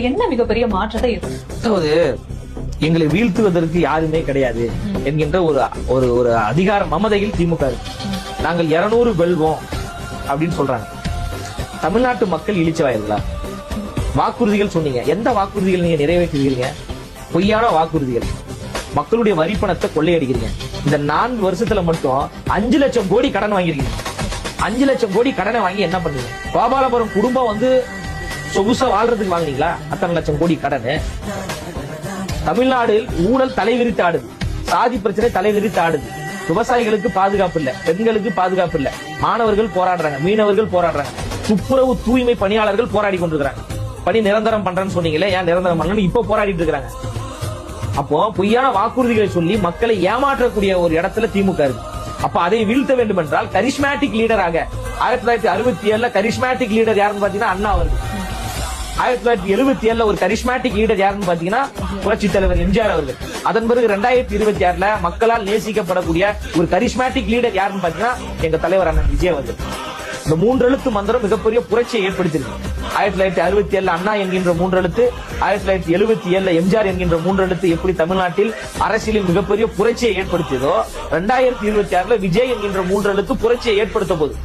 என்ன மிகப்பெரிய மாற்றத்தை அதாவது எங்களை வீழ்த்துவதற்கு யாருமே கிடையாது என்கின்ற ஒரு ஒரு ஒரு அதிகார மமதையில் திமுக இருக்கு. நாங்கள் 200 வெல்வோம் அப்படின்னு சொல்றாங்க. தமிழ்நாட்டு மக்கள் இழிச்சவாயிர்களா? வாக்குறுதிகள் சொன்னீங்க, எந்த வாக்குறுதிகள் நீங்க நிறைவேற்றுறீங்க? பொய்யான வாக்குறுதிகள். மக்களுடைய வரி பணத்தை கொள்ளையடிக்கிறீங்க. இந்த 4 வருஷத்துல மட்டும் 5 லட்சம் கோடி கடன் வாங்கிருக்கீங்க. 5 லட்சம் கோடி கடனை வாங்கி என்ன பண்ணுவீங்க? கோபாலபுரம் குடும்பம் வந்து சொகுசா வாழ்றதுக்கு வாங்கினீங்களா? அத்தனை லட்சம் கோடி கடன். தமிழ்நாடு ஊழல் தலைவிரித்து ஆடுது, சாதி பிரச்சனை தலைவிரித்து ஆடுது. விவசாயிகளுக்கு பாதுகாப்பு இல்ல, பெண்களுக்கு பாதுகாப்பு இல்ல, மாணவர்கள் போராடுறாங்க, மீனவர்கள் போராடுறாங்க, துப்புரவு தூய்மை பணியாளர்கள் போராடி கொண்டிருக்கிறாங்க. பணி நிரந்தரம் பண்றேன்னு சொன்னீங்களே, ஏன் நிரந்தரம் பண்ணலன்னு இப்ப போராடிட்டு இருக்காங்க. அப்போ பொய்யான வாக்குறுதிகளை சொல்லி மக்களை ஏமாற்றக்கூடிய ஒரு இடத்துல திமுக இருக்கு. அப்ப அதை வீழ்த்த வேண்டும் என்றால் கரிஸ்மேட்டிக் லீடராக 1967 கரிஸ்மேட்டிக் லீடர் யாருன்னு பாத்தீங்கன்னா அண்ணா அவர்கள். 1977 ஒரு கரிஸ்மேட்டிக் லீடர் யாருன்னு பாத்தீங்கன்னா புரட்சி தலைவர் எம்ஜிஆர் அவர்கள். அதன் பிறகு 2026 மக்களால் நேசிக்கப்படக்கூடிய ஒரு கரிஸ்மேட்டிக் லீடர் யாருன்னு பாத்தீங்கன்னா எங்க தலைவர் அண்ணன் விஜய் அவர்கள். இந்த 3 எழுத்து மந்திரம் மிகப்பெரிய புரட்சியை ஏற்படுத்தியிருக்கு. 1967 அண்ணா என்கின்ற 3 எழுத்து, 1977 எம்ஜிஆர் என்கின்ற 3 எழுத்து எப்படி தமிழ்நாட்டில் அரசியலில் மிகப்பெரிய புரட்சியை ஏற்படுத்தியதோ 2026 விஜய் என்கின்ற 3 எழுத்து புரட்சியை ஏற்படுத்த போகுது.